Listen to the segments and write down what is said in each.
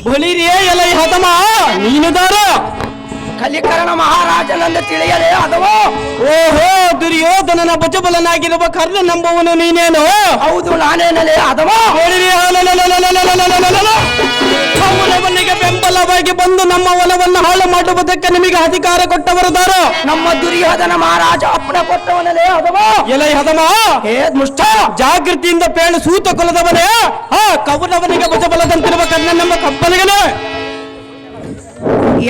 ಬಳಿರಿಯೇ ಎಲ್ಲ ಹದಮ ನೀನುದಾರ ಕಲಿಕರಣ ಮಹಾರಾಜನಂದ ತಿಳಿಯಲೇ ಅದವೋ. ಓಹೋ, ದುರ್ಯೋಧನನ ಭುಜಬಲನಾಗಿರುವ ಕರ್ಣ ನಂಬುವನು ನೀನೇನು? ಹೌದು, ನಾನೇನಲೇ ಅದವೋ. ಕೌರವನಿಗೆ ಬೆಂಬಲವಾಗಿ ಬಂದು ನಮ್ಮ ಹೊಲವನ್ನು ಹಾಳು ಮಾಡುವುದಕ್ಕೆ ನಿಮಗೆ ಅಧಿಕಾರ ಕೊಟ್ಟವರದಾರು? ನಮ್ಮ ದುರ್ಯೋಧನ ಮಹಾರಾಜ ಅಪ್ಪಣೆ ಕೊಟ್ಟವನಲೇ ಅದವೋ. ಎಲೈ ಹದಮ, ಏ ದುಷ್ಟ, ಜಾಗೃತಿಯಿಂದ ಪೇಳು ಸೂತ ಕುಲದವನೇ. ಕೌರವನಿಗೆ ಭುಜಬಲದಂತಿರುವ ಕರ್ಣ ನಮ್ಮ ಕಪ್ಪಲಿಗನೇ.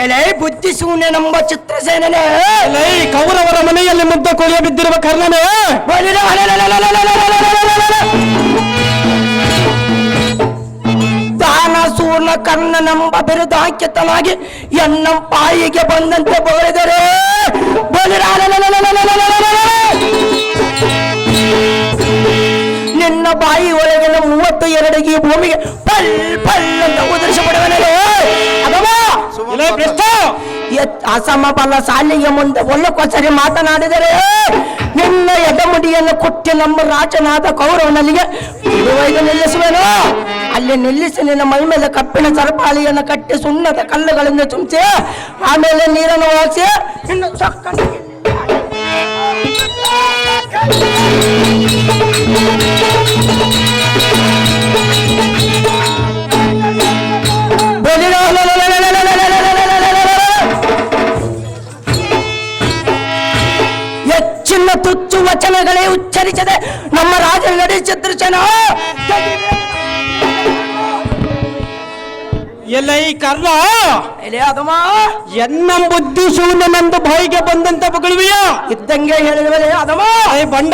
ಎಲೆ ಬುದ್ಧಿ ಶೂನ್ಯ ನಂಬ ಚಿತ್ರಸೇನನೇ. ಎಲೈ ಕೌರವರ ಮನೆಯಲ್ಲಿ ಮುದ್ದ ಕೊಳಿಯ ಬಿದ್ದಿರುವ ಕರ್ಣನೇ. ದಾನ ಸೂರ್ಣ ಕರ್ಣನೆಂಬ ಬಿರುದಾಂಕಿತನಾಗಿ ಎನ್ನ ಪಾಯಿಗೆ ಬಂದಂತೆ ಬೋಳಿದರೆ ನಿನ್ನ ಬಾಯಿ ಒಳಗಿನ 32 ಭೂಮಿಗೆ ಪಲ್ ಪಲ್ ಅಂತ ಉದರಿಸಬಿಡುವನೇ. ಅದವಾ ಅಸಮ ಬಲ ಸಾಲಿಗೆ ಮುಂದೆ ಒಳ್ಳಕೊಸರಿ ಮಾತನಾಡಿದರೆ ನಿನ್ನ ಎದಮುಡಿಯನ್ನು ಕೊಟ್ಟಿ ನಮ್ಮ ರಾಜನಾದ ಕೌರವನಲ್ಲಿಗೆ ಬಿಡುವೈದು ನಿಲ್ಲಿಸುವೆನು. ಅಲ್ಲಿ ನಿಲ್ಲಿಸಿ ನಿನ್ನ ಮೈ ಮೇಲೆ ಕಪ್ಪಿನ ಸರಪಾಳಿಯನ್ನು ಕಟ್ಟಿ ಸುಣ್ಣದ ಕಲ್ಲುಗಳಿಂದ ತುಂಬಿಸಿ ಆಮೇಲೆ ನೀರನ್ನು ಹಾಸಿ ಇನ್ನು ಹೆಚ್ಚಿನ ತುಚ್ಚು ವಚನಗಳೇ ಉಚ್ಚರಿಸದೆ ನಮ್ಮ ರಾಜ ನಡೆಸಿದ್ರಚನ ಎಲೈ ಕರ್ಣ, ಅದಮ್ಮ ಎನ್ನ ಬುದ್ಧಿ ಶೂನ್ಯನೆಂದು ಬಾಯಿಗೆ ಬಂದಂತ ಬಗಳುವಿಯ ಇದ್ದಂಗೆ ಹೇಳಿದವೇ ಅದಮ್ಮ. ಬಂಡ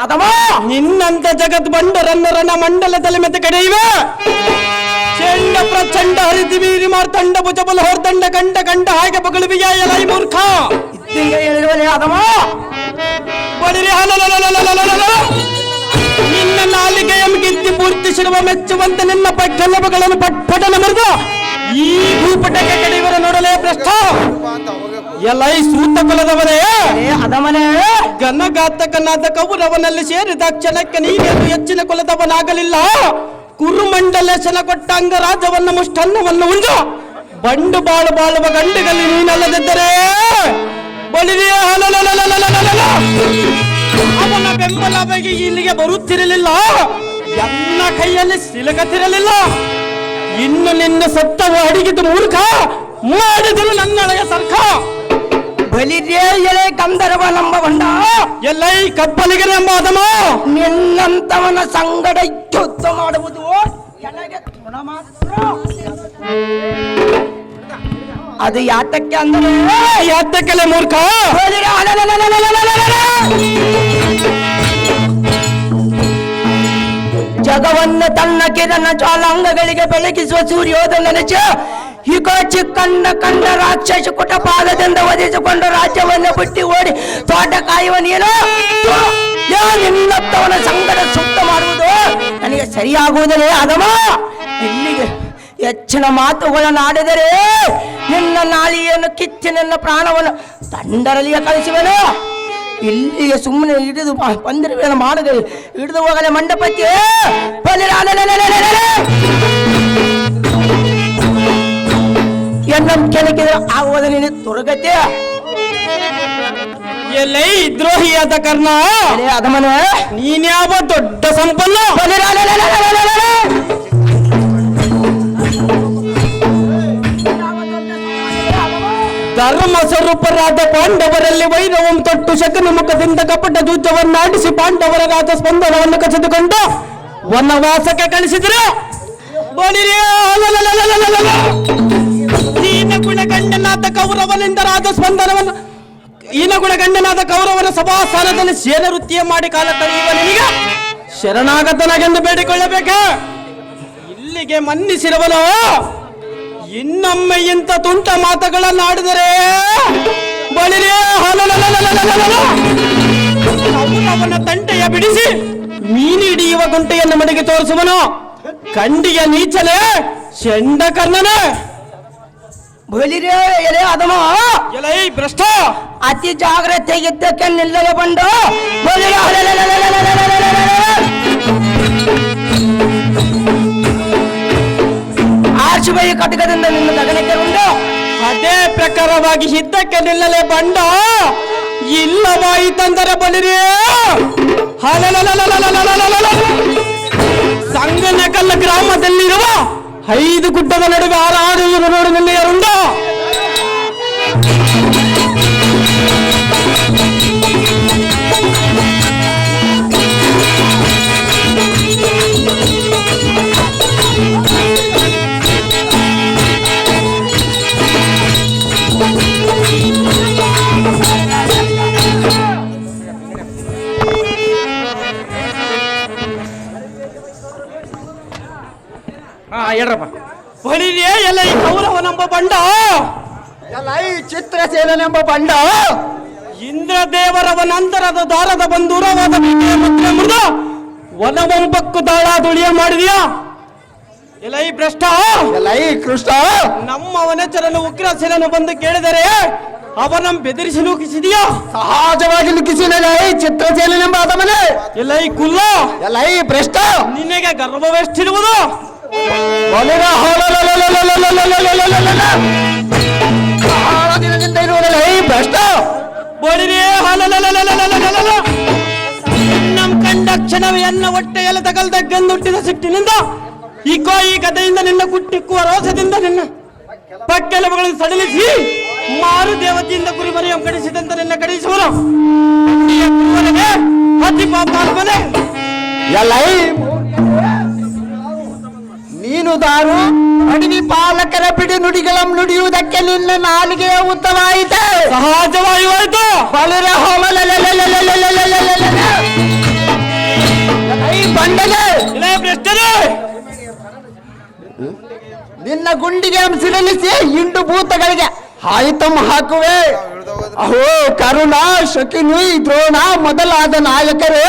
ಅದಮ್ಮ, ನಿನ್ನಂತ ಜಗತ್ ಬಂಡರನ್ನರನ ಮಂಡಲದಲ್ಲಿ ಮೆತ್ತ ಕಡೆಯಿವೆ. ಚೆಂಡ ಪ್ರಚಂಡ ಹರಿದಿವೀರಿ ಮಾರ್ತಂಡ ಭುಜಬಲ ಹೊರದಂಡ ಗಂಡ ಗಂಡ ಹಾಗೆ ಬಗಳುವಿಯ ಎಲೈ ಮೂರ್ಖ. ಇದ್ದಂಗೆ ಹೇಳಿದವೇ ಅದಮ್ಮ. ನಿನ್ನ ನಾಲಿಗೆಯ ಗಿದ್ದಿ ಪೂರ್ತಿಸಿರುವ ಮೆಚ್ಚುವಂತೆ ನಿನ್ನ ಪಟ್ಟಣಗಳನ್ನು ಪಟ್ಟಣ ಮರೆದು ಈ ಭೂಪಟಕ್ಕೆ ಕಡೆಯವರ ನೋಡಲೇ ಭ್ರಷ್ಟ. ಎಲೈ ಸೂತ ಕುಲದವರೇ ಅದಮನೇ, ಘನಘಾತಕನಾದ ಕೌರವನಲ್ಲಿ ಸೇರಿದ ಕ್ಷಣಕ್ಕೆ ನೀನೇನು ಹೆಚ್ಚಿನ ಕುಲದವನಾಗಲಿಲ್ಲ. ಕುರುಮಂಡಲೇಶನ ಕೊಟ್ಟ ಅಂಗರಾಜವನ್ನ ಮುಷ್ಟನ್ನವನ್ನು ಉಂಡು ಬಂಡು ಬಾಳುವ ಗಂಡುಗಲ್ಲಿ ನೀನಲ್ಲದಿದ್ದರೆ ಬಳಿರಿಯ ಅವನ ಬೆಂಬಲವಾಗಿ ಇಲ್ಲಿಗೆ ಬರುತ್ತಿರಲಿಲ್ಲ. ಎಲ್ಲ ಕೈಯಲ್ಲಿ ಸಿಲುಕತ್ತಿರಲಿಲ್ಲ. ಇನ್ನು ನಿನ್ನ ಸತ್ತವು ಅಡಿಗಿದ್ದು ಮೂರ್ಖ ಮಾಡಿದರು ನನ್ನೊಳಗೆ ಸರ್ಕ. ಬಲಿರೇ ಎಲೆ ಗಂಧರ್ವ ನಂಬ ಬಂಡ ಎಲ್ಲೈ ಕಪ್ಪಲಿಗೆ ನಂಬ ಅದಮ. ನಿನ್ನಂತವನ ಸಂಗಡ ಯುದ್ಧ ಮಾಡುವುದು ನನಗೆ ತೃಣ ಮಾತ್ರ. ಅದು ಯಾತಕ್ಕೆ ಅಂದರೆ ಯಾತಕ್ಕೆಲೆ ಮೂರ್ಖ. ಜಗವನ್ನು ತನ್ನ ಕಿರಣ ಜ್ವಾಲಾಂಗಗಳಿಗೆ ಬೆಳಗಿಸುವ ಸೂರ್ಯೋದಯನ ಈಗ ಚಿಕ್ಕಣ್ಣ ಕಂಡ ರಾಕ್ಷಸ ಕುಟಪಾದದಿಂದ ವಧಿಸಿಕೊಂಡು ರಾಜ್ಯವನ್ನು ಬಿಟ್ಟು ಓಡಿ ತೋಟ ಕಾಯುವ ನೀನು ನಿನ್ನತ್ತವನ ಸಂಗಡ ಸುತ್ತ ಮಾಡುವುದು ನನಗೆ ಸರಿಯಾಗುವುದಲ್ಲೇ ಅದಮ. ಇಲ್ಲಿಗೆ ಹೆಚ್ಚಿನ ಮಾತುಗಳನ್ನು ಆಡಿದರೆ ನಿನ್ನ ನಾಲಿಯನ್ನು ಕಿಚ್ಚಿ ನನ್ನ ಪ್ರಾಣವನ್ನು ತಂಡರಲಿಯ ಕಳಿಸುವೆನು. ಇಲ್ಲಿಗೆ ಸುಮ್ಮನೆ ಹಿಡಿದು ಬಂದಿರುವೇನು ಮಾಡದೆ ಹಿಡಿದು ಹೋಗಲೆ ಮಂಡಪತಿ. ಎನ್ನ ಕೆಳಗಿದ್ರೆ ಆಗುವುದು ನೀನು ದುರ್ಗತಿ. ಎಲ್ಲೈ ದ್ರೋಹಿಯಾದ ಕರ್ಣ, ಅದಮನ ನೀನ್ಯಾವ ದೊಡ್ಡ ಸಂಪನ್ನ. ಧರ್ಮ ಸ್ವರೂಪರಾದ ಪಾಂಡವರಲ್ಲಿ ವೈರವಂ ತೊಟ್ಟು ಶಕನ ಮುಖದಿಂದ ಕಪಟ ಯುದ್ಧವನ್ನಾಡಿಸಿ ಪಾಂಡವರ ರಾಜ ಸ್ಪಂದನವನ್ನು ಕಸಿದುಕೊಂಡು ವನವಾಸಕ್ಕೆ ಕಳಿಸಿದರು. ಈನಗುಣಗಂಡನಾದ ಕೌರವನಿಂದ ರಾಜ ಸ್ಪಂದನವನ್ನು ಈನಗುಣಗಂಡನಾದ ಕೌರವನ ಸಭಾಸ್ಥಾನದಲ್ಲಿ ಸೇನ ವೃತ್ತಿಯ ಮಾಡಿ ಕಾಲ ಕಳೆಯುವ ನಿನಗೆ ಶರಣಾಗತನಾಗೆಂದು ಬೇಡಿಕೊಳ್ಳಬೇಕ. ಇಲ್ಲಿಗೆ ಮನ್ನಿಸಿರುವನು ಇನ್ನೊಮ್ಮೆ ಇಂಥ ತುಂಟ ಮಾತುಗಳನ್ನಾಡಿದರೆ ಬಳಿರೇ ಅವನ ತಂಟೆಯ ಬಿಡಿಸಿ ಮೀನು ಹಿಡಿಯುವ ಗುಂಟೆಯನ್ನು ಮಡಿಗೆ ತೋರಿಸುವನು. ಕಂಡಿಯ ನೀಚಲೆ ಶಂಡ ಕರ್ಣನೆ. ಬಲಿರೇ ಎಲೆ ಅದಮ ಎಲೈ ಭ್ರಷ್ಟ ಅತಿ ಜಾಗ್ರತೆಗಿದ್ದಕ್ಕೆ ನಿಲ್ಲಲು ಬಂದು ಆಶುಭಯ ಕಟಕದಿಂದ ನಿನ್ನ ದಗನಕ್ಕೆ ಉಂಟು. ಅದೇ ಪ್ರಕಾರವಾಗಿ ಇದ್ದಕ್ಕೆ ನಿಲ್ಲಲೇ ಬಂಡ ಇಲ್ಲವಾಯಿತಂದರೆ ಬಲಿರೇ ಸಂಗನಕಲ್ಲ ಗ್ರಾಮದಲ್ಲಿರುವ 5 ಗುಡ್ಡದ ನಡುವೆ ಹಾರಾಡುವುದು ನೋಡು ನಿನ್ನೆಯರುಂಡ. ಹೇಳ್ರಪ್ಪ. ಬಳಿರೇ ಎಲ್ಲ ಈ ಕೌರವನೆಂಬ ಬಂಡ, ಎಲ್ಲ ಈ ಚಿತ್ರಸೇನೆಂಬ ಬಂಡ, ಇಂದ್ರದೇವರವ ನಂತರದ ದಾರದ ಬಂದೂರವಾದ ಮುದ್ರೆ ಮೃದ ವನವಂಪಕ್ಕು ದಾಳಾದುಳಿಯ ಮಾಡಿದೀಯಾ? ಎಲ್ಲ ಈ ಭ್ರಷ್ಟ, ಎಲ್ಲ ಈ ಕೃಷ್ಣ, ನಮ್ಮ ವನಚರನು ಉಗ್ರಸೇನನು ಬಂದು ಕೇಳಿದರೆ ಅವನ ಬೆದರಿಸಿ ಲೂಕಿಸಿದೀಯಾ? ಸಹಜವಾಗಿ ಲುಕಿಸಿನ ಚಿತ್ರಸೇನೆಂಬ ಅದಮನೆ. ಎಲ್ಲ ಈ ಕುಲ್ಲ, ಎಲ್ಲ ಈ ಭ್ರಷ್ಟ, ನಿನಗೆ ಗರ್ವವೆಷ್ಟಿರುವುದು? ದಿನದಿಂದ ಇರುವುದಲ್ಲ ಈ ಭ್ರಷ್ಟ. ನಮ್ ಕಂಡ ಕ್ಷಣವೇ ಎನ್ನ ಹೊಟ್ಟೆಯಲ್ಲಿ ತಗಲ್ದ ಗಂದುಟ್ಟಿದ ಸಿಟ್ಟಿನಿಂದ ಈಗೋ ಈ ಕಥೆಯಿಂದ ನಿನ್ನ ಕುಟ್ಟಿಕ್ಕುವ ರೋಷದಿಂದ ನಿನ್ನ ಪಕ್ಕೆಲುಬುಗಳನ್ನು ಸಡಿಲಿಸಿ ಮಾರು ದೇವತೆಯಿಂದ ಕುರಿಮರಿಯಂ ಕಡಿಸಿದಂತ ನಿನ್ನ ಕಡಿಸುವರು ಅತಿ ಪಾಪಾತ್ಮನೆ. ಎಲ್ಲ ನೀನು ದಾರು ಅಡವಿ ಪಾಲಕರ ಬಿಡಿ ನುಡಿಗಳಂ ನುಡಿಯುವುದಕ್ಕೆ ನಿನ್ನ ನಾಲಿಗೆಯ ಉತ್ತಮವಾಯಿತು, ಸಹಜವಾಗಿ ಹೋಯ್ತು. ಬಲರ ಬಂಡಲೆ ನಿನ್ನ ಗುಂಡಿಗೆ ಸಿಡಲಿಸಿ ಇಂಡು ಭೂತಗಳಿಗೆ ಆಯುಧಂ ಹಾಕುವೆ. ಅಹೋ ಕರುಣ, ಶಕಿನಿ, ದ್ರೋಣ ಮೊದಲಾದ ನಾಯಕರು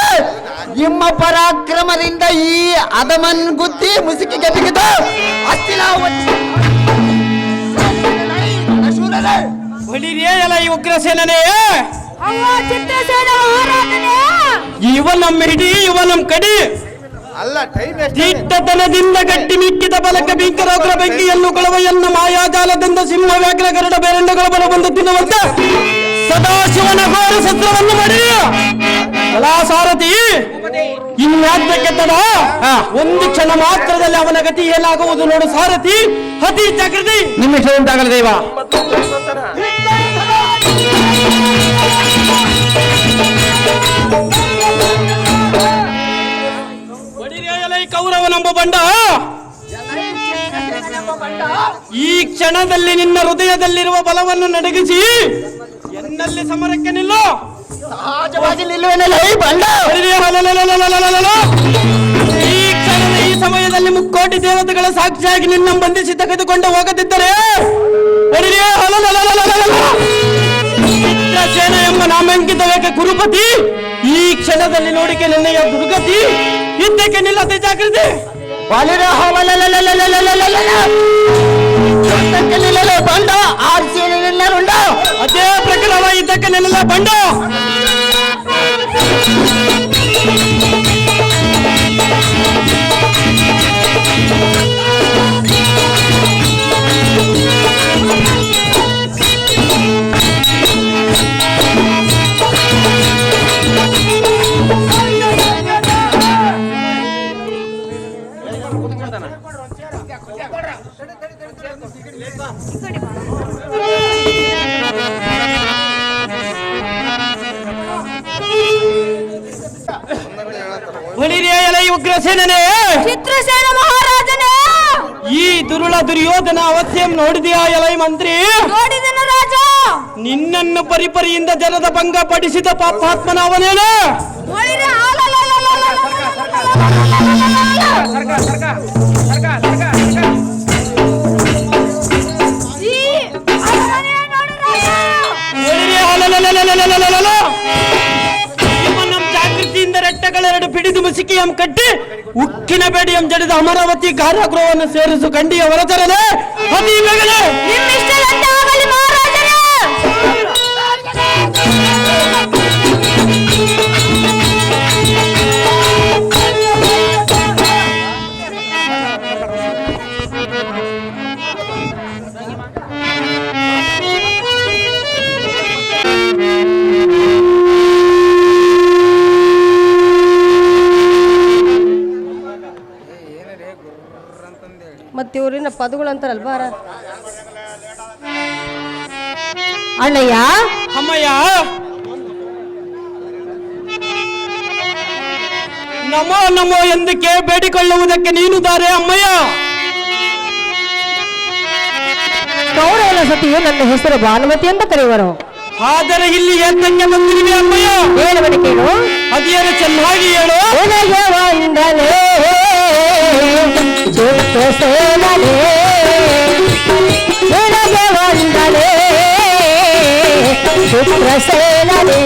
ನಿಮ್ಮ ಪರಾಕ್ರಮದಿಂದ ಈ ಅದಮನ್ ಗುದ್ದಿ ಮುಸುಕಿಗೆ ಬಿಗಿದು ಎಲ್ಲ ಈ ಉಗ್ರಸೇನೇ ಇವನ ಮಿಡಿ ಇವನ ಕಡಿ ಅಲ್ಲ ಟೈಮ್ ದಿಟ್ಟತನದಿಂದ ಗಟ್ಟಿ ಮಿಕ್ಕಿದ ಬಲಕ ಭೀಕರೋಗ್ರ ಬೆಂಕಿಯನ್ನು ಕೊಳವೆಯನ್ನು ಮಾಯಾಜಾಲದಿಂದ ಸಿಂಹ ವ್ಯಾಘ್ರ ಗರುಡ ಬೇರೆಂಡಗಳ ಬಲ ಬಂದು ತಿನ್ನುವಂತೆ ಸದಾಶಿವನ ಘೋರ ಸತ್ರವನ್ನು ಮಾಡಿ ಕಲಾಸಾರಥಿ ಇನ್ಯಾದ್ದಕ್ಕೆ ತಡ ಒಂದು ಕ್ಷಣ ಮಾತ್ರದಲ್ಲಿ ಅವನ ಗತಿ ಏನಾಗುವುದು ನೋಡು ಸಾರಥಿ. ಅತಿ ಜಾಗೃತಿ ನಿಮಿಷ ಉಂಟಾಗಲ್ಲ ದೇವ. ಕೌರವನೆಂಬ ಬಂಡ ಈ ಕ್ಷಣದಲ್ಲಿ ನಿನ್ನ ಹೃದಯದಲ್ಲಿರುವ ಬಲವನ್ನು ನಡಗಿಸಿ ಎನ್ನಲ್ಲಿ ಸಮರಕ್ಕೆ ನಿಲ್ಲು. ಸಹಜವಾಗಿ ನಿಲ್ಲುವನಲ್ಲ ಈ ಬಂಡ. ಈ ಕ್ಷಣದ ಈ ಸಮಯದಲ್ಲಿ ಮುಕ್ಕೋಟಿ ದೇವತೆಗಳ ಸಾಕ್ಷಿಯಾಗಿ ನಿನ್ನ ಬಂಧಿಸಿ ತೆಗೆದುಕೊಂಡು ಹೋಗದಿದ್ದರೆ ಚಿತ್ರಸೇನ ಎಂಬ ನಾಮಾಂಕಿತವೇಕೆ ಕುರುಪತಿ ಈ ಕ್ಷಣದಲ್ಲಿ ನೋಡಿಕೆ ನಿನ್ನೆಯ ದುರ್ಗತಿ ಇದ್ದಕ್ಕೆ ನಿಲ್ಲದೆ ಜಾಗೃತಿ. ಬಂಡ ಆರ್ಸಿ ನಿಲ್ಲರುಂಡ ಅದೇ ಪ್ರಕಾರವ ಇದ್ದಕ್ಕೆ ನಿಲ್ಲ ಬಂಡ. ಉಗ್ರಸೇನೇ ಚಿತ್ರಸೇನ ಮಹಾರಾಜನೇ, ಈ ದುರುಳ ದುರ್ಯೋಧನ ಅವಶ್ಯಂ ನೋಡಿದೆಯಾ ಎಲೈ ಮಂತ್ರಿ? ನೋಡಿದೆನು ರಾಜ. ನಿನ್ನನ್ನು ಪರಿಪರಿಯಿಂದ ಜನದ ಭಂಗ ಪಡಿಸಿದ ಪಾಪಾತ್ಮನ ಅವನೇನು? ಜಾಗೃತಿಯಿಂದ ರೆಟ್ಟಗಳೆರಡು ಪಿಡಿದು ಮುಸುಕಿಯಂ ಕಟ್ಟಿ ಉಕ್ಕಿನ ಬೇಡಿಯಂ ಜಡಿದ ಅಮರಾವತಿ ಕಾರಾಗೃಹವನ್ನು ಸೇರಿಸು ಕಂಡಿಯ ಹೊರತರದೆ ಅತಿ ಬೇಗನೆ ನಿಮ್ಮಿಷ್ಟದಂತೆ ಆಗಲಿ ಮಹಾರಾಜನೇ. ಮತ್ತೆ ಊರಿನ ಪದಗಳು ಅಂತಾರಲ್ವಾ ಅಣ್ಣಯ್ಯ ಅಮ್ಮಯ್ಯ ನಮೋ ನಮೋ ಎಂದಕ್ಕೆ ಬೇಡಿಕೊಳ್ಳುವುದಕ್ಕೆ ನೀನು ದಾರೆ ಅಮ್ಮಯ್ಯ. ಕೌರವನ ಸತಿಯು ನನ್ನ ಹೆಸರು ಭಾನುಮತಿ ಅಂತ ಕರೆಯುವರು. ಆದರೆ ಇಲ್ಲಿ ಎದ್ದಕ್ಕೆ ಬಂದಿರುವೆ ಅಮ್ಮಯ್ಯ. ಹೇಳುವನು ಕೇಳು. ಅದೇನು ಚೆನ್ನಾಗಿ ಹೇಳು. ನಿನಗೆ ವಂದನೆ ಚಿತ್ರಸೇನನೇ, ನಿನಗೆ ವಂದನೆ ಚಿತ್ರಸೇನನೇ,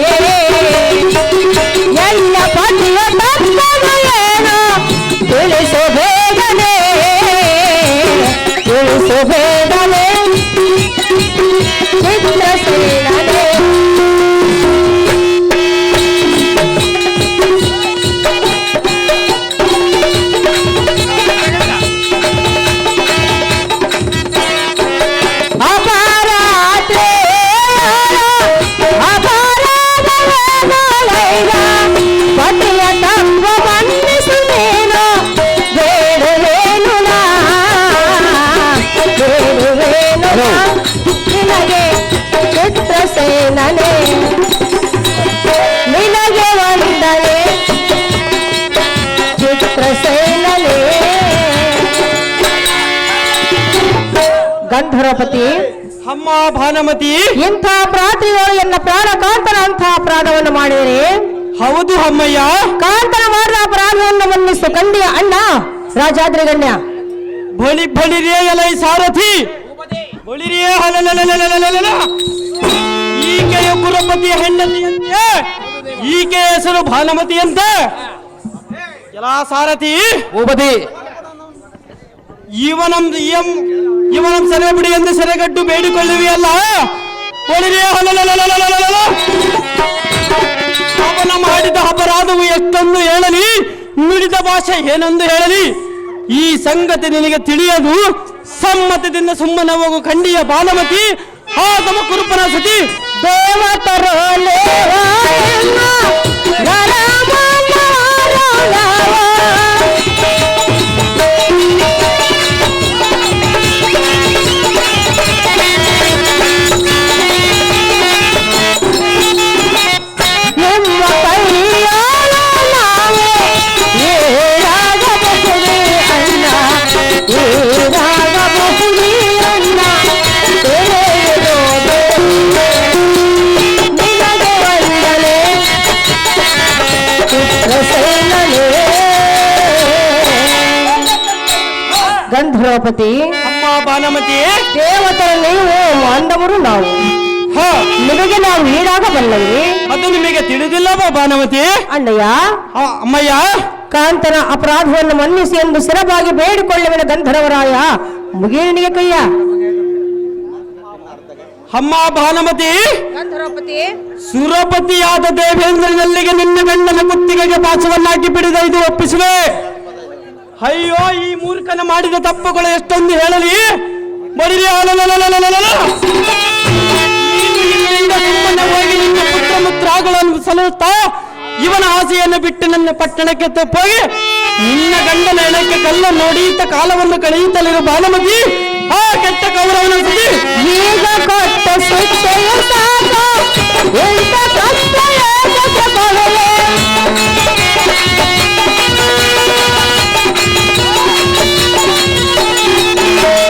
ಎಲ್ಲ ಪತಿಯ ತತ್ವವೇನು ತಿಳಿಸು ಬೇಗನೆ, ತಿಳಿಸು ಬೇಗನೆ ಚಿತ್ರಸೇನನೇ. ನಿನಗೆ ವಂದನೆ ಚಿತ್ರಸೇನನೇ. ಗಂಧರ್ವಪತಿ ಅಮ್ಮ ಭಾನುಮತಿ, ಇಂಥ ಪ್ರಾತಿಗಳು ಎನ್ನ ಪ್ರಾಣ ಕಾಂತನ ಅಂಥ ಅಪರಾಧವನ್ನು ಮಾಡಿದರೆ. ಹೌದು ಅಮ್ಮಯ್ಯ. ಕಾಂತನ ಮಾಡಿದ ಅಪರಾಧವನ್ನು ಮನ್ನಿಸು ಕಂಡಿಯ ಅಣ್ಣ ರಾಜಾದ್ರಿಗಣ್ಯ. ಬಳಿ ಬಳಿರೇ ಎಲೈ ಸಾರಥಿ, ಬಳಿರಿಯೇ ಹಲಲಲಲಲಲಲ. ಈಕೆಯ ಕುಲಪತಿಯ ಹೆಂಡತಿಯಂತೆ, ಈಕೆಯ ಹೆಸರು ಭಾನುಮತಿಯಂತೆ. ಎಲ್ಲ ಸಾರಥಿ ಭೂಪತಿ, ಇವನಂ ಸೆರೆ ಬಿಡಿ ಎಂದು ಸೆರೆಗಟ್ಟು ಬೇಡಿಕೊಳ್ಳುವಿಯಲ್ಲ. ಬಳಿರಿಯೇ ಹಲಲಲಲಲಲಲ. ಅವನ ಮಾಡಿದ ಅಪರಾಧವು ಎಷ್ಟೊಂದು ಹೇಳಲಿ, ನುಡಿದ ಭಾಷೆ ಏನೆಂದು ಹೇಳಲಿ, ಈ ಸಂಗತಿ ನಿನಗೆ ತಿಳಿಯದು. ಸಮ್ಮತದಿಂದ ಸುಮ್ಮನೆ ಹೋಗು ಖಂಡಿಯ ಭಾನುಮತಿ, ಆ ತಮ ಕುರುಪನ ಸತಿ. ದೇವತರೋ ಗಂಧರ್ವಪತಿ, ಅಮ್ಮ ಭಾನುಮತಿ, ದೇವತರ ನೀವು ಮಾಂಡವರು ನಾವು, ನಿಮಗೆ ನಾವು ಈಡಾಗಬಲ್ಲವೇ? ಅದು ನಿಮಗೆ ತಿಳಿದಿಲ್ಲವಾ ಭಾನುಮತಿ? ಅಣ್ಣಯ್ಯ, ಅಮ್ಮಯ್ಯ, ಕಾಂತನ ಅಪರಾಧವನ್ನು ಮನ್ನಿಸಿ ಎಂದು ಸ್ಥಿರವಾಗಿ ಬೇಡಿಕೊಳ್ಳುವಿನ ಗಂಧರ್ವರಾಯ ಮುಗಿಯನಿಗೆ ಕೈಯ. ಅಮ್ಮ ಭಾನುಮತಿ, ಗಂಧರ್ವಪತಿ, ಸುರಪತಿಯಾದ ದೇವೇಂದ್ರನಲ್ಲಿಗೆ ನಿನ್ನ ಗಂಡನ ಕುತ್ತಿಗೆಗೆ ಪಾಶವನ್ನಾಗಿ ಬಿಡಿದ ಇದು ಒಪ್ಪಿಸುವೆ. ಅಯ್ಯೋ, ಈ ಮೂರ್ಖನ ಮಾಡಿದ ತಪ್ಪುಗಳು ಎಷ್ಟೊಂದು ಹೇಳಲಿ. ಬರೀ ಸುಮ್ಮನೆ ಹೋಗಿ ನಿನ್ನ ಪುತ್ರ ಮುತ್ರಾಗಳನ್ನು ಸಲುತ್ತಾ ಇವನ ಆಸೆಯನ್ನು ಬಿಟ್ಟು ನನ್ನ ಪಟ್ಟಣಕ್ಕೆ ತಪ್ಪೋಗಿ ನಿನ್ನ ಗಂಡನ ಎಣಕ್ಕೆ ಕಲ್ಲ ನೋಡಿಯುತ್ತ ಕಾಲವನ್ನು ಕಳೆಯುತ್ತಲಿರುವ ಭಾನುಮತಿ, ಆ ಕೆಟ್ಟ ಕೌರವನ ಸುದ್ದಿ. ಈಗ ಕೊಟ್ಟ ಶಿಕ್ಷೆಯು ಸಾಕು, ಎಂತ ಕಷ್ಟ ಏಕೆ ಕೊಡಲೆ?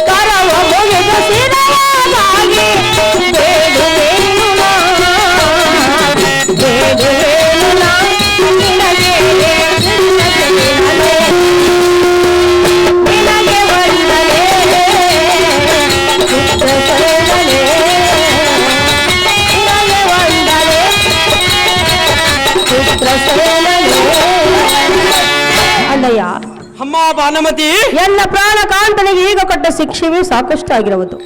ಕರವ ಮುಗಿದ ಶಿರವಾಗಿ ಬೇಡುವೆನು ನಾ, ಬೇಡುವೆನು ನಾ ನಿನಗೆ ಚಿತ್ರಸೇನನೇ, ನಿನಗೆ ವಂದನೆ ಚಿತ್ರಸೇನನೇ, ನಿನಗೆ ವಂದನೆ ಚಿತ್ರಸೇನನೇ. ಅಣ್ಣಯ್ಯ, ಅಮ್ಮ ಭಾನುಮತಿ, ಎಲ್ಲ ಪ್ರಾಣ ಕಾಂತನಿಗೆ ಈಗ ಕೊಟ್ಟ ಶಿಕ್ಷೆಯೂ ಸಾಕಷ್ಟು ಆಗಿರುವುದು.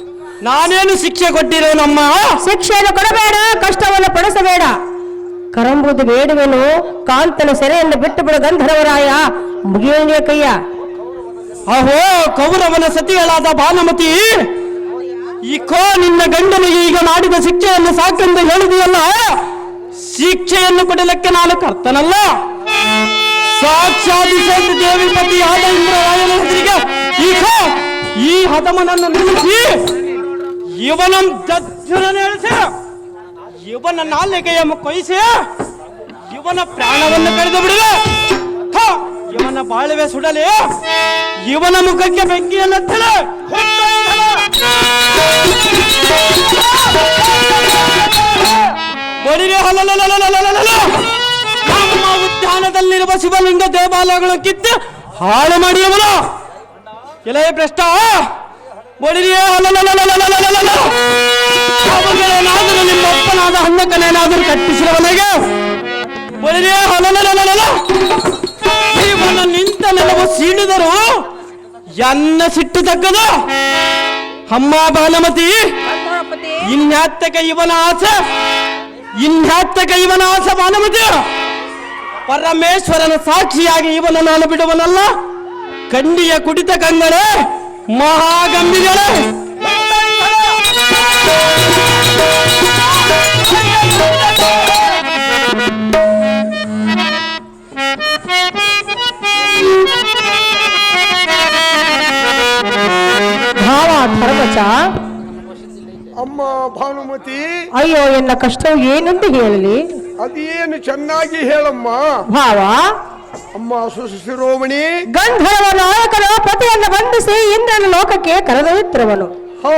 ನಾನೇನು ಶಿಕ್ಷೆ ಕೊಟ್ಟಿರೋನಮ್ಮ? ಶಿಕ್ಷೆಯನ್ನು ಕೊಡಬೇಡ, ಕಷ್ಟವನ್ನು ಪಡಿಸಬೇಡ, ಕರಂಬುದು ಬೇಡುವೆನು. ಕಾಂತನ ಸೆರೆಯನ್ನು ಬಿಟ್ಟು ಬಿಡು ಗಂಧರ್ವರಾಯ ಮುಗಿಯನಿಯ ಕೈಯ. ಅಹೋ ಕೌರವನ ಸತಿಗಳಾದ ಭಾನುಮತಿ, ಈಕೋ ನಿನ್ನ ಗಂಡನಿಗೆ ಈಗ ಮಾಡಿದ ಶಿಕ್ಷೆಯನ್ನು ಸಾಕೆಂದು ಹೇಳಿದೆಯಲ್ಲ. ಶಿಕ್ಷೆಯನ್ನು ಕೊಡಲಿಕ್ಕೆ ನಾನು ಕರ್ತನಲ್ಲ, ಸಾಕ್ಷಾತ್ ದೇವಿಪತಿಯಾದ ಇಂದ್ರರಾಯನ ಹೆಸರಿಗೆ ಈಕೋ ಈ ಹದಮನನ್ನು ನಿಲ್ಲಿಸಿ ಇವನ ಜಜ್ಜುರನೇಳಿಸಿ ಇವನ ನಾಲಿಗೆಯ ಕೊಯ್ಸಿ ಇವನ ಪ್ರಾಣವನ್ನು ಕಳೆದು ಬಿಡುವೆ. ಇವನ ಬಾಳುವೆ ಸುಡಲಿ, ಇವನ ಮುಖಕ್ಕೆ ಬೆಂಕಿಯನ್ನು ಹಚ್ಚಲಿ. ಬಡಿರೆ ನಮ್ಮ ಉದ್ಯಾನದಲ್ಲಿರುವ ಶಿವಲಿಂಗ ದೇವಾಲಯಗಳು ಕಿತ್ತು ಹಾಳು ಮಾಡಿಯವನು ಎಲೆ ಭ್ರಷ್ಟ. ಬಡಿರೆ ಅವುಗಳೇನಾದರೂ ನಿಮ್ಮ ಅಪ್ಪನಾದ ಹಣ್ಣಕ್ಕನೇನಾದರೂ ಕಟ್ಟಿಸಿರುವವನಿಗೆ ಬಡಿರೆ ಇವನ ನಿಂತ ನೆಲವು ಸೀಳಿದರು ಎನ್ನ ಸಿಟ್ಟು ತಕ್ಕದು. ಅಮ್ಮ ಬಾಲಮತಿ, ಇನ್ಯಾತ್ತಕ ಇವನ ಆಸೆ, ಇನ್ಯಾತ್ತಕ ಇವನ ಆಸೆ ಬಾಲಮತಿ. ಪರಮೇಶ್ವರನ ಸಾಕ್ಷಿಯಾಗಿ ಇವನ ನಾನು ಬಿಡುವನಲ್ಲ. ಕಂಡಿಯ ಕುಡಿತ ಕಂಗಳೆ ಮಹಾಗಂಭೀರಳೆ. ಭಾವ ಧರ್ಮಜ, ಅಮ್ಮ ಭಾನುಮತಿ, ಅಯ್ಯೋ ಎನ್ನ ಕಷ್ಟವು ಏನೆಂದು ಹೇಳಲಿ? ಅದೇನು ಚೆನ್ನಾಗಿ ಹೇಳಮ್ಮ. ಭಾವ, ಅಮ್ಮ ಶಿರೋಮಣಿ, ಗಂಧರ್ವ ನಾಯಕನು ಪತಿಯನ್ನು ಬಂಧಿಸಿ ಇಂದ್ರನ ಲೋಕಕ್ಕೆ ಕರೆದೊಯ್ಯುತ್ತಿರುವನು. ಹಾ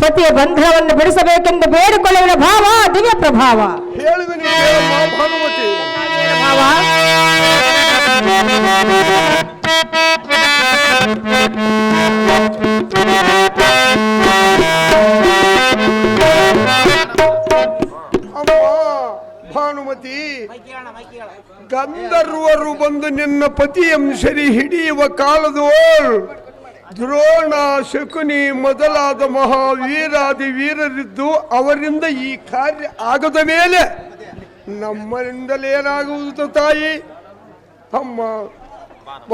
ಪತಿಯ ಬಂಧನವನ್ನು ಬಿಡಿಸಬೇಕೆಂದು ಬೇಡಿಕೊಳ್ಳುವ ಭಾವ ದಿವ್ಯ ಪ್ರಭಾವ. ಹೇಳಿದನು ಹೇಳಮ್ಮ ಭಾನುಮತಿ. ಭಾವ, ಅಮ್ಮ ಭಾನುಮತಿ, ಗಂಧರ್ವರು ಬಂದು ನಿನ್ನ ಪತಿಯಂ ಸರಿ ಹಿಡಿಯುವ ಕಾಲದೋಳ್ ದ್ರೋಣ, ಶಕುನಿ ಮೊದಲಾದ ಮಹಾವೀರಾದಿ ವೀರರಿದ್ದು ಅವರಿಂದ ಈ ಕಾರ್ಯ ಆಗದ ಮೇಲೆ ನಮ್ಮರಿಂದಲೇನಾಗುವುದು ತಾಯಿ? ಅಮ್ಮ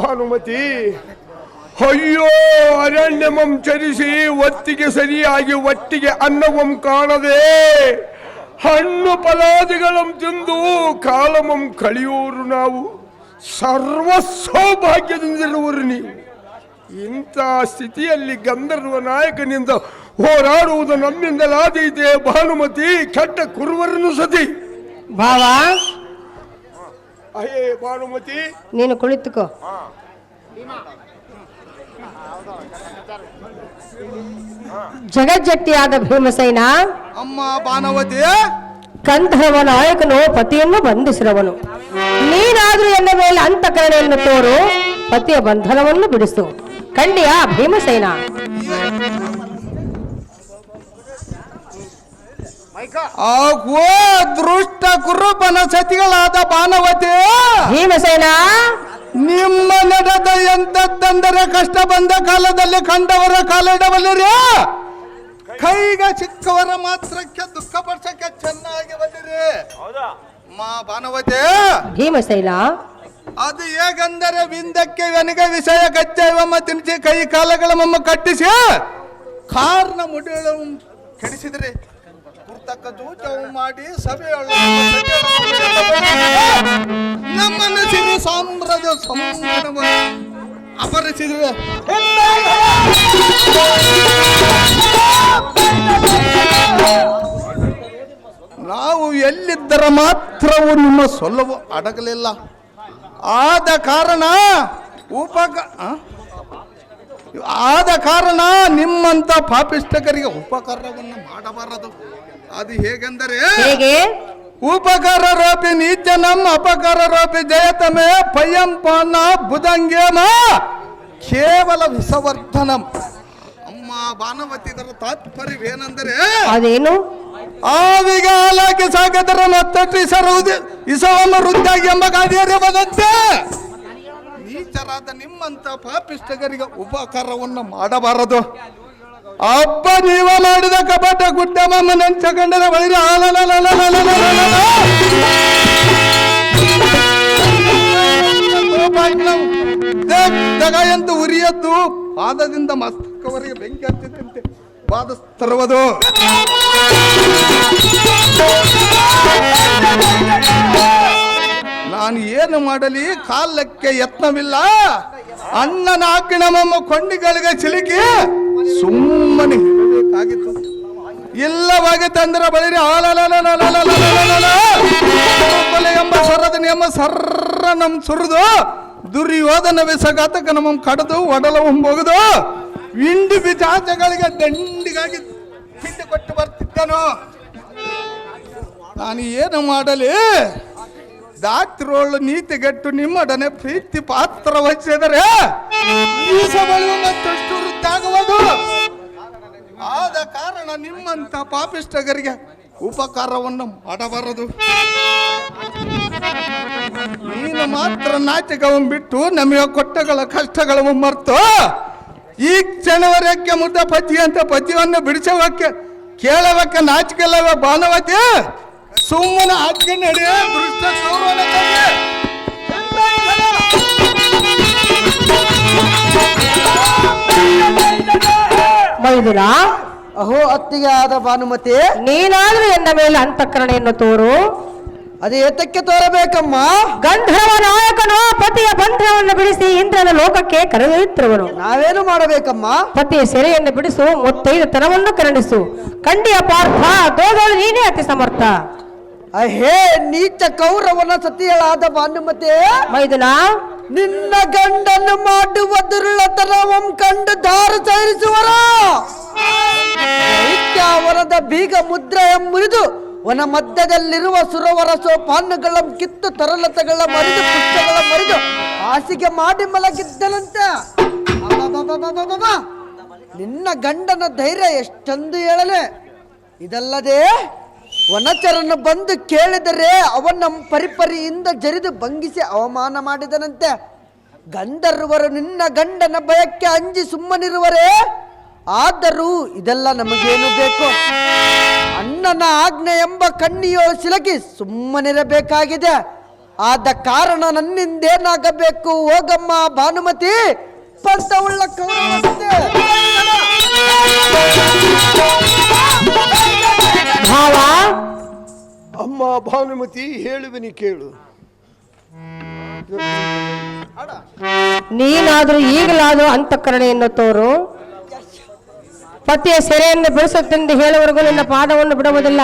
ಭಾನುಮತಿ, ಅಯ್ಯೋ ಅರಣ್ಯಮಂ ಚರಿಸಿ ಒತ್ತಿಗೆ ಸರಿಯಾಗಿ ಒಟ್ಟಿಗೆ ಅನ್ನವಂ ಕಾಣದೆ ಹಣ್ಣು ಫಲಾದಿಗಳಂ ತಿಂದು ಕಾಲಮಂ ಕಳೆಯೋರು ನಾವು. ಸರ್ವ ಸೌಭಾಗ್ಯದಿಂದಿರುವರು ನೀವು. ಇಂಥ ಸ್ಥಿತಿಯಲ್ಲಿ ಗಂಧರ್ವ ನಾಯಕನಿಂದ ಹೋರಾಡುವುದು ನಮ್ಮಿಂದಲಾದೀತೆ ಭಾನುಮತಿ. ಕೆಟ್ಟ ಕುರುವರನ್ನು ಸತಿ. ಭಾವ, ಅಹೇ ಭಾನುಮತಿ, ನೀನು ಕುಳಿತುಕೋ. ಜಗಜ್ಜಟ್ಟಿಯಾದ ಭೀಮಸೇನ, ಅಮ್ಮ ಭಾನುಮತಿ, ಗಂಧರ್ವ ನಾಯಕನು ಪತಿಯನ್ನು ಬಂಧಿಸಿರುವನು. ನೀನಾದ್ರೂ ಎನ್ನ ಮೇಲೆ ಅಂತಃಕರಣೆಯನ್ನು ತೋರು, ಪತಿಯ ಬಂಧನವನ್ನು ಬಿಡಿಸು. ಕಂಡಿಯ ಭೀಮಸೇನ? ಆಗೋ ದೃಷ್ಟ ಕುರುಬನ ಸತಿಗಳಾದ ಭಾನುಮತಿ, ಭೀಮಸೇನ, ನಿಮ್ಮ ನಡೆದ ಎಂತದ್ದಂದರೆ ಕಷ್ಟ ಬಂದ ಕಾಲದಲ್ಲಿ ಕಂಡವರ ಕಾಲಿಡಬಲ್ಲಿರಿ, ಕೈಗೆ ಸಿಕ್ಕವರ ಮಾತ್ರಕ್ಕೆ ದುಃಖ ಪಡಿಸಕ್ಕೆ ಚೆನ್ನಾಗಿ ಬಂದಿರಿ. ಮಾ ಭಾನುಮತಿ, ಭೀಮಸೇನ, ಅದು ಹೇಗೆಂದರೆ ವಿಂದಕ್ಕೆ ನನಗೆ ವಿಷಯ ಕಚ್ಚೈವಮ್ಮ ತಿನ್ನಿಸಿ ಕೈ ಕಾಲಗಳ ಮಮ್ಮ ಕಟ್ಟಿಸಿ ಕಾರ್ನ ಮುಡಿಗಳು ಕೆಡಿಸಿದ್ರಿ. ಕುರ್ತಕ್ಕ ಜೂಜವು ಮಾಡಿ ಸಭೆಯೊಳ ನಮ್ಮನ್ನು ಸಿರಿ ಸಾಮ್ರಾಜ್ಯ ಸಂಭ್ರಮ ಅಪರಿಸಿದ್ರೆ. ನಾವು ಎಲ್ಲಿದ್ದರ ಮಾತ್ರವು ನಿಮ್ಮ ಸೊಲ್ಲವು ಅಡಗಲಿಲ್ಲ. ಆದ ಕಾರಣ ನಿಮ್ಮಂತ ಪಾಪಿಷ್ಟಕರಿಗೆ ಉಪಕಾರವನ್ನು ಮಾಡಬಾರದು. ಅದು ಹೇಗೆಂದರೆ, ಹೇಗೆ? ಉಪಕಾರ ರೋಪಿ ನೀಚನಂ ಅಪಕಾರ ರೋಪಿ ಜಯತಮೇ ಪಯ್ಯಂಪಾನ ಬುದಂಗೇಮ ಕೇವಲ ವಿಷವರ್ಧನಂ. ಅಮ್ಮ ಭಾನುಮತಿದರ ತಾತ್ಪರ್ಯವೇನೆಂದರೆ, ಅದೇನು? ಆವಿಗೆ ಹಾಲಾಕಿ ಸಾಕಿದರ ಮತ್ತಷ್ಟು ಇಸವಮ್ಮ ವೃದ್ಧಾಗಿ ಎಂಬ ಗಾದಿಯರೇ ಬಂದಂತೆ ನೀಚರಾದ ನಿಮ್ಮಂತ ಪಾಪಿಷ್ಟಗರಿಗೆ ಉಪಕಾರವನ್ನು ಮಾಡಬಾರದು. ಅಬ್ಬ ನೀವ ಮಾಡಿದ ಕಪಟ ಗುಡ್ಡ ಮಮ್ಮ ನೆಂಚಕೊಂಡರ ಬಳಿ ಜಗ ಎಂದು ಉರಿಯದ್ದು ಪಾದದಿಂದ ಮಸ್ತಕವರೆಗೆ ಬೆಂಕಿ ಹತ್ತಿದಂತೆ ಪಾದಸ್ತರುವುದು. ನಾನು ಏನು ಮಾಡಲಿ, ಕಾಲಕ್ಕೆ ಯತ್ನವಿಲ್ಲ. ಅಣ್ಣನ ಆಜ್ಞೆ ನಮ್ಮ ಕೊಂಡಿಗಳಿಗೆ ಸಿಲುಕಿ ಸುಮ್ಮನೆ ಇರಬೇಕಾಗಿತ್ತು. ಇಲ್ಲವಾಗಿತ್ತಂದ್ರೆ ಬಳಿರಿ ಎಂಬ ಸ್ವರದನಿ ಎಂಬ ಸರ್ರ ನಮ್ ಸುರಿದು ದುರ್ಯೋಧನ ವಿಸಘಾತಕ ನಮ್ಮ ಕಡದು ಒಡಲ ಹೊಂಬೋಗುದು ವಿಂಡಿ ಬಿಜಾಜಗಳಿಗೆ ದಂಡಿಗಾಗಿ ಹಿಂಡಿ ಕೊಟ್ಟು ಬರ್ತಿದ್ದನು. ನಾನು ಏನು ಮಾಡಲಿ? ದಾತ್ರೋಳು ನೀತಿಗೆಟ್ಟು ನಿಮ್ಮೊಡನೆ ಪ್ರೀತಿ ಪಾತ್ರ ವಹಿಸಿದರೆ ಮತ್ತಷ್ಟು ವೃದ್ಧಾಗುವುದು. ಆದ ಕಾರಣ ನಿಮ್ಮಂತ ಪಾಪಿಷ್ಟಗರಿಗೆ ಉಪಕಾರವನ್ನು ಮಾಡಬಾರದು. ನೀನು ಮಾತ್ರ ನಾಚಿಕವನ್ನು ಬಿಟ್ಟು ನಮಗೆ ಕೊಟ್ಟಗಳ ಕಷ್ಟಗಳನ್ನು ಮರ್ತು ಈ ಕ್ಷಣವರೆಗೆ ಮುದ್ದ ಪತಿ ಅಂತ ಪತಿಯನ್ನು ಬಿಡಿಸೋಕೆ ಕೇಳಬೇಕ ನಾಚಿಕೆಲ್ಲವ ಬಾನವತಿ. ಸುಮ್ಮನೆ ಆಜ್ಞೆ ನಡೆ ದೃಷ್ಟ ಮೈದುನ, ಅಹೋ ಅತ್ತಿಗೆ ಆದ ಭಾನುಮತಿ, ನೀನಾದ್ರೂ ಎನ್ನ ಮೇಲೆ ಅಂತಃಕರಣೆಯನ್ನು ತೋರು. ಅದು ಏತಕ್ಕೆ ತೋರಬೇಕಮ್ಮ? ಗಂಧರ್ವ ನಾಯಕನು ಪತಿಯ ಬಂಧನವನ್ನು ಬಿಡಿಸಿ ಇಂದ್ರನ ಲೋಕಕ್ಕೆ ಕರೆದೊಯ್ಯುತ್ತಿರುವನು. ನಾವೇನು ಮಾಡಬೇಕಮ್ಮ? ಪತಿಯ ಸೆರೆಯನ್ನು ಬಿಡಿಸು, ಮುತ್ತೈದ ತನವನ್ನು ಕರುಣಿಸು. ಕಂಡಿಯ ಪಾರ್ಥ, ದೋದೋಳು ನೀನೇ ಅತಿ ಸಮರ್ಥ. ಅಹೇ ನೀಚ ಕೌರವನ ಸತಿಯಳಾದ ಭಾನುಮತಿ, ಮೈದುನ, ನಿನ್ನ ಗಂಡನ್ನು ಮಾಡುವ ದುರ್ಲತನವಂ ಕಂಡು ದಾರು ಸೇರಿಸುವರ ವರದ ಬೀಗ ಮುದ್ರೆಯ ಮುರಿದು ವನ ಮಧ್ಯದಲ್ಲಿರುವ ಸುರವರ ಸೋಪಾನಗಳ ಕಿತ್ತು ತರಲತೆಗಳ ಮರಿದು ಪುಷ್ಪಗಳ ಮರಿದು ಹಾಸಿಗೆ ಮಾಡಿ ಮಲಗಿದ್ದನಂತೆ. ನಿನ್ನ ಗಂಡನ ಧೈರ್ಯ ಎಷ್ಟೊಂದು ಹೇಳಲೆ. ಇದಲ್ಲದೆ ವನಚರನ್ನು ಬಂದು ಕೇಳಿದರೆ ಅವನ ಪರಿಪರಿಯಿಂದ ಜರಿದು ಭಂಗಿಸಿ ಅವಮಾನ ಮಾಡಿದನಂತೆ. ಗಂಧರ್ವರು ನಿನ್ನ ಗಂಡನ ಭಯಕ್ಕೆ ಅಂಜಿ ಸುಮ್ಮನಿರುವರೇ. ಆದರೂ ಇದೆಲ್ಲ ನಮಗೇನು ಬೇಕು? ಅಣ್ಣನ ಆಜ್ಞೆ ಎಂಬ ಕಣ್ಣಿಯೋ ಸಿಲಗಿ ಸುಮ್ಮನಿರಬೇಕಾಗಿದೆ. ಆದ ಕಾರಣ ನನ್ನಿಂದೇನಾಗಬೇಕು? ಹೋಗಮ್ಮ ಭಾನುಮತಿ, ಪಂಥವುಳ್ಳ ಕೌರವತೆ. ಭಾವ, ಅಮ್ಮ ಭಾನುಮತಿ, ಹೇಳುವಿನಿ ಕೇಳು. ನೀನಾದ್ರೂ ಈಗಲಾದ್ರೂ ಅಂತಃಕರಣೆಯನ್ನು ತೋರು. ಪತಿಯ ಸೆರೆಯನ್ನು ಬಿಡಿಸುತ್ತೆಂದು ಹೇಳುವವರೆಗೂ ನಿನ್ನ ಪಾದವನ್ನು ಬಿಡುವುದಿಲ್ಲ.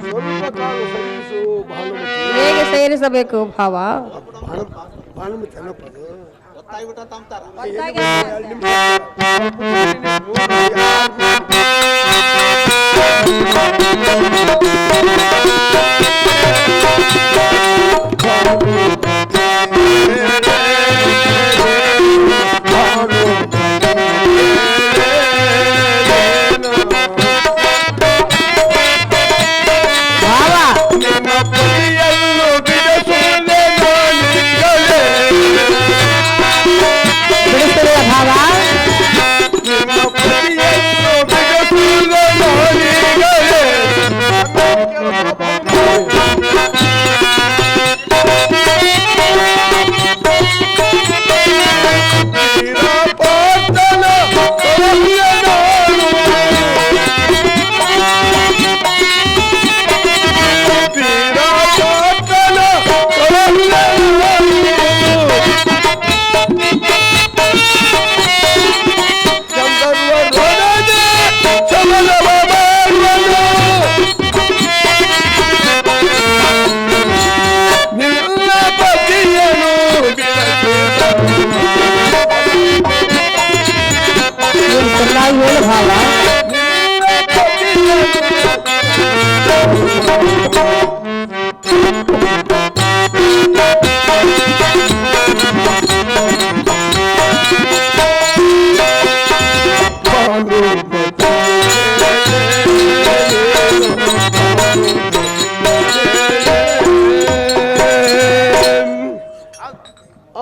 ಸ್ವಲ್ಪ ಕಾಲ ಸಹಿಸು ಭಾನುಮತಿ. ಹೇಗೆ ಸೇರಿಸಬೇಕು ಭಾವ? ಭಾನುಮತಿ ಅನ್ನಪ್ಪ.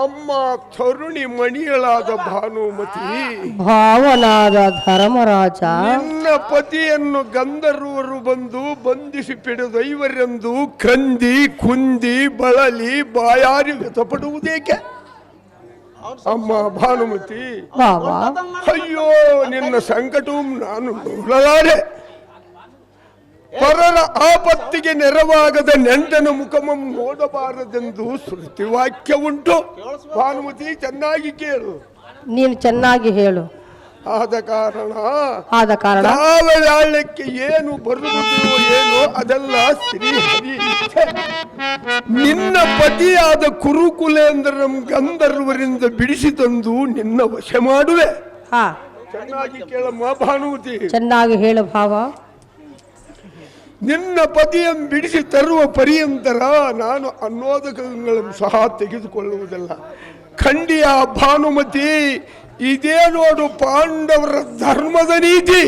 ಅಮ್ಮ ತರುಣಿ ಮಣಿಯಳಾದ ಭಾನುಮತಿ, ಭಾವನಾದ ಧರ್ಮರಾಜ, ನಿನ್ನ ಪತಿಯನ್ನು ಗಂಧರ್ವರು ಬಂದು ಬಂಧಿಸಿ ಪಿಡಿದೈವರೆಂದು ಕಂದಿ ಕುಂದಿ ಬಳಲಿ ಬಾಯಾರಿ ವ್ಯಥಪಡುವುದೇಕೆ? ಅಮ್ಮ ಭಾನುಮತಿ, ಅಯ್ಯೋ ನಿನ್ನ ಸಂಕಟವು ನಾನು ನೋಡಲಾರೆ. ಪರರ ಆಪತ್ತಿಗೆ ನೆರವಾಗದ ನೆಂಟನ ಮುಖಮಂ ನೋಡಬಾರದೆಂದು ಶ್ರುತಿ ವಾಕ್ಯ ಉಂಟು. ಭಾನುಮತಿ, ಚೆನ್ನಾಗಿ ಕೇಳು. ನೀನು ಚೆನ್ನಾಗಿ ಹೇಳು. ಆದ ಕಾರಣ ಯಾವ ಯಾಳಕ್ಕೆ ಏನು ಬರುವುದೋ ಏನೋ ಅದೆಲ್ಲ ಶ್ರೀಹರಿ ಇಚ್ಛೆ. ನಿನ್ನ ಪತಿಯಾದ ಕುರುಕುಲೇಂದ್ರಂ ಗಂಧರ್ವರಿಂದ ಬಿಡಿಸಿ ತಂದು ನಿನ್ನ ವಶ ಮಾಡುವೆ. ಹಾ, ಚೆನ್ನಾಗಿ ಕೇಳಮ್ಮ ಭಾನುಮತಿ. ಚೆನ್ನಾಗಿ ಹೇಳು ಭಾವ. ನಿನ್ನ ಪತಿಯನ್ನು ಬಿಡಿಸಿ ತರುವ ಪರ್ಯಂತರ ನಾನು ಅನ್ನೋದಗಳನ್ನು ಸಹ ತೆಗೆದುಕೊಳ್ಳುವುದಿಲ್ಲ. ಖಂಡಿಯ ಭಾನುಮತಿ, ಇದೇ ನೋಡು ಪಾಂಡವರ ಧರ್ಮದ ನೀತಿ.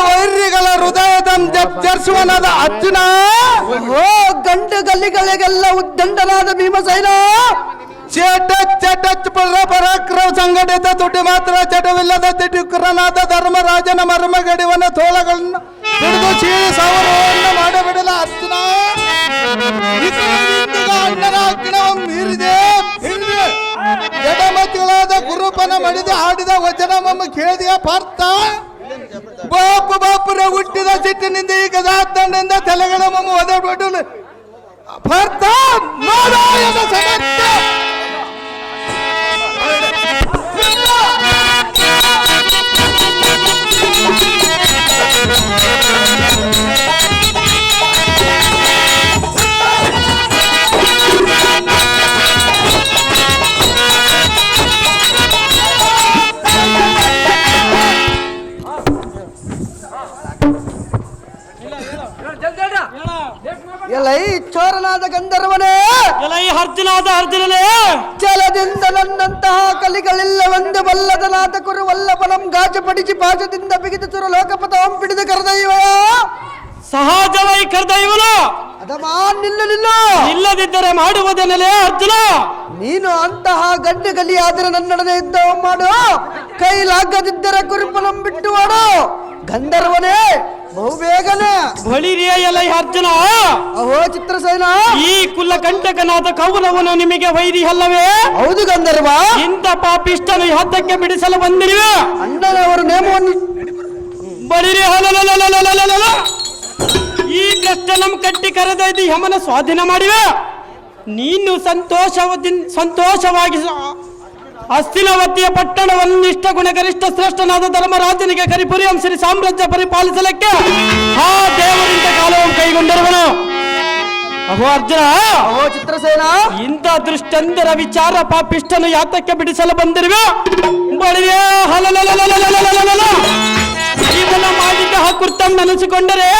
ವೈರಿಗಳ ಹೃದಯದ ಚರ್ಚುವನಾದ ಅರ್ಜುನ, ಓ ಗಂಡು ಗಲ್ಲಿಗಳಿಗೆಲ್ಲ ಉದ್ದಂಡನಾದ ಭೀಮಸೇನ, ಚಟ ಪರಾಕ್ರಮ ಸಂಘಟಿತ ತುಟಿ ಮಾತ್ರ ಚಟವಿಲ್ಲದ ತಿಟುಕರನಾದ ಧರ್ಮರಾಜನ ಮರ್ಮಗಡಿವನ ತೋಳಗಳನ್ನು ಹಿಡಿದು ಚೀಳಿ ಸಾವಿರವನ್ನು ಮಾಡಬಿಡಲ ಅರ್ಜುನ. ಅಣ್ಣನ ಅಗ್ನವನ್ನು ಮೀರಿದೆ ಜಡಮತಿಗಳಾದ ಗುರುಪನ ಮಡಿದ ಆಡಿದ ವಚನವಮ್ಮ ಕೇಳಿದೆಯ ಪಾರ್ಥ. ಬಾಪುರ ಹುಟ್ಟಿದ ಸಿಟ್ಟಿನಿಂದ ಈಗ ದಂಡದಿಂದ ತಲೆಗಳ ಮಮ್ಮ ಒದಬಿಡಲು ಪಾರ್ಥ ನೋಡಾಯದ ಸಮರ್ಥ. ಎಲೈ ಚೋರನಾದ ಗಂಧರ್ವನೇ, ಎಲೈ ಅರ್ಜುನನೇ, ಛಲದಿಂದ ನನ್ನಂತಹ ಕಲಿಗಳಿಲ್ಲವೆಂದು ಬಲ್ಲದನಾದ ಕುರು ವಲ್ಲಭನಂ ಗಾಜಪಡಿಸಿ ಪಾಜದಿಂದ ಬಿಗಿದು ತುರು ಲೋಕಪಥವಂ ಪಿಡಿದು ಕರೆದೈವ ಸಹಜವೈ ಕರೆದೈವನು. ಅದಮಾ ನಿಲ್ಲು ಇಲ್ಲದಿದ್ದರೆ ಮಾಡುವುದೇನಲೇ ಅರ್ಜುನ? ನೀನು ಅಂತಹ ಗಂಡು ಗಲಿಯಾದರೆ ನನ್ನೊಡನೆ ಯುದ್ಧವ ಮಾಡು, ಕೈಲಾಗದಿದ್ದರೆ ಕುರುಪನಂ ಬಿಟ್ಟು ಮಾಡು. ಗಂಧರ್ವನೇ, ಬಹುಬೇಗನೆ ಬಳಿರಿಯ ಎಲೈ ಅರ್ಜುನ. ಅಹೋ ಚಿತ್ರಸೇನ, ಈ ಕುಲಕಂಟಕನಾದ ಕೌರವನು ನಿಮಗೆ ವೈರಿ ಅಲ್ಲವೇ? ಹೌದು ಗಂಧರ್ವ. ಇಂಥ ಪಾಪಿಷ್ಟನು ಹದ್ದಕ್ಕೆ ಬಿಡಿಸಲು ಬಂದಿರುವೆ. ಅಣ್ಣನವರ ನೇಮವನ್ನು ಬಳಿರಿ ಈ ಕೃಷ್ಣನಂ ಕಟ್ಟಿ ಕರೆದೊಯ್ದು ಯಮನ ಸ್ವಾಧೀನ ಮಾಡಿವೆ. ನೀನು ಸಂತೋಷವಾಗಿ ಹಸ್ತಿನವತಿಯ ಪಟ್ಟಣವನ್ನು ನಿಷ್ಠ ಗುಣಗರಿಷ್ಠ ಶ್ರೇಷ್ಠನಾದ ಧರ್ಮರಾಜನಿಗೆ ಕರಿಪುರಿ ಶ್ರೀ ಸಾಮ್ರಾಜ್ಯ ಪರಿಪಾಲಿಸಲಿಕ್ಕೆ ಆ ದೇವರಿಂದ ಕಾಲವನ್ನು ಕೈಗೊಂಡಿರುವನು. ಅಹೋ ಅರ್ಜುನ, ಅಹೋ ಚಿತ್ರಸೇನ, ಇಂಥ ದೃಷ್ಟಂದರ ವಿಚಾರ ಪಾಪಿಷ್ಟನು ಯಾತಕ್ಕೆ ಬಿಡಿಸಲು ಬಂದಿರುವೆ? ಬಳಿಯೇ ಜೀವನ ಮಾಡಿದ್ದ ಹಾಕುರ್ತಂ ನೆನೆಸಿಕೊಂಡರೆ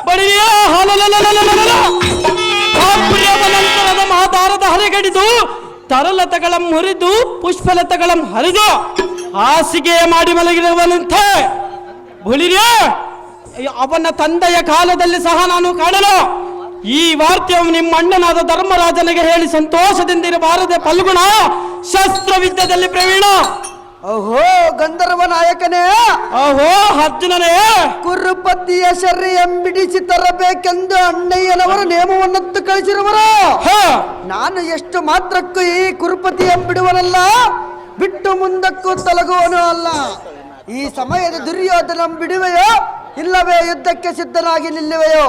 ಬಳಿಯೇ ನಂತರದ ಮಹಾದಾರದ ಹರೆಗಡಿದು ತರಲತೆಗಳ ಮುರಿದು ಪುಷ್ಪಲತೆಗಳ ಹರಿದು ಹಾಸಿಗೆ ಮಾಡಿ ಮಲಗಿರುವನಂತೆ. ಬಳಿಯೇ ಅವನ ತಂದೆಯ ಕಾಲದಲ್ಲಿ ಸಹ ನಾನು ಕಾಣಲು ಈ ವಾರ್ತೆಯನ್ನು ನಿಮ್ಮ ಅಣ್ಣನಾದ ಧರ್ಮರಾಜನಿಗೆ ಹೇಳಿ ಸಂತೋಷದಿಂದಿರಬಾರದೆ ಫಲ್ಗುಣ ಶಸ್ತ್ರವಿದ್ಯದಲ್ಲಿ ಪ್ರವೀಣ. ಅಹೋ ಗಂಧರ್ವ ನಾಯಕನೇ, ಅಹೋ ಅರ್ಜುನನೇ, ಕುರುಪತಿಯ ಶರ್ಯಂಬಿಡಿಸಿ ತರಬೇಕೆಂದು ಅಣ್ಣಯ್ಯನವರು ನೇಮವನ್ನತ್ತು ಕಳಿಸಿರುವರು. ನಾನು ಎಷ್ಟು ಮಾತ್ರಕ್ಕೂ ಈ ಕುರುಪತಿ ಎಂಬಿಡುವನಲ್ಲ, ಬಿಟ್ಟು ಮುಂದಕ್ಕೂ ತೊಲಗುವನು ಅಲ್ಲ. ಈ ಸಮಯದ ದುರ್ಯೋಧನ ಬಿಡುವೆಯೋ ಇಲ್ಲವೇ ಯುದ್ಧಕ್ಕೆ ಸಿದ್ಧನಾಗಿ ನಿಲ್ಲುವೆಯೋ?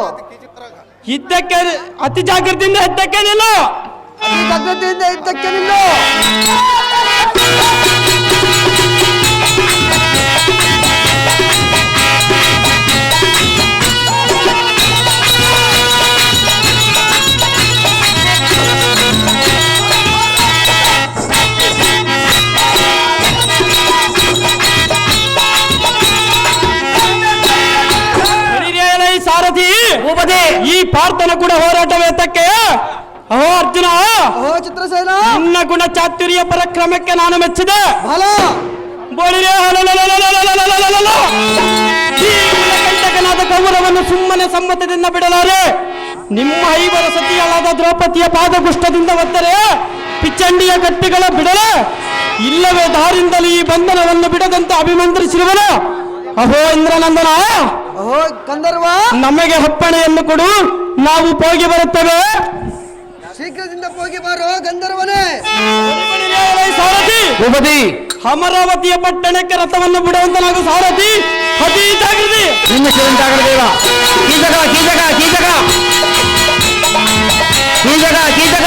ಯುದ್ಧಕ್ಕೆ ಅತಿ ಜಾಗ್ರತೆಯಿಂದ ಯುದ್ಧಕ್ಕೆ ನಿಲ್ಲು. ಅತಿ ಜಾಗ್ರತೆಯಿಂದ ಯುದ್ಧಕ್ಕೆ ನಿಲ್ಲು. ಸಾರಥಿ ಈ ಪಾರ್ಥನ ಕೂಡ ಹೋರಾಟವೇತಕ್ಕೆ? ಅಹೋ ಅರ್ಜುನ, ಅಹೋ ಚಿತ್ರಸೇನ, ನಿನ್ನ ಗುಣ ಚಾತುರ್ಯ ಪರಾಕ್ರಮಕ್ಕೆ ನಾನು ಮೆಚ್ಚಿದೆ. ಬಲ ಕಂಟಕನಾದ ಕೌರವನ್ನು ಸುಮ್ಮನೆ ಸಮ್ಮತದಿಂದ ಬಿಡಲಾರೆ. ನಿಮ್ಮ ಐವರ ಸತಿಯಾದ ದ್ರೌಪದಿಯ ಪಾದಗುಷ್ಟದಿಂದ ಒತ್ತರೆ ಪಿಚ್ಚಂಡಿಯ ಗಟ್ಟಿಗಳ ಬಿಡಲೆ, ಇಲ್ಲವೇ ದಾರಿಂದಲೇ ಈ ಬಂಧನವನ್ನು ಬಿಡದಂತೆ ಅಭಿಮಂತ್ರಿಸಿರುವನು. ಅಹೋ ಇಂದ್ರನಂದನ, ಅಹೋ ಗಂಧರ್ವ, ನಮಗೆ ಅಪ್ಪಣೆಯನ್ನು ಕೊಡು, ನಾವು ಹೋಗಿ ಬರುತ್ತೇವೆ. ಶೀಘ್ರದಿಂದ ಹೋಗಿ ಬಾರೋ ಗಂಧರ್ವನೇ. ಸಾರಥಿ ಭೂಪತಿ ಅಮರಾವತಿಯ ಪಟ್ಟಣಕ್ಕೆ ರಥವನ್ನು ಬಿಡುವಂತ ನಾವು ಸಾರಥಿ ಅತಿ ಜಾಗೃತಿ ನಿನ್ನ ದೇವ ಕೀಚಕ ಕೀಚಕ ಕೀಚಕ ಕೀಚಕ ಕೀಚಕ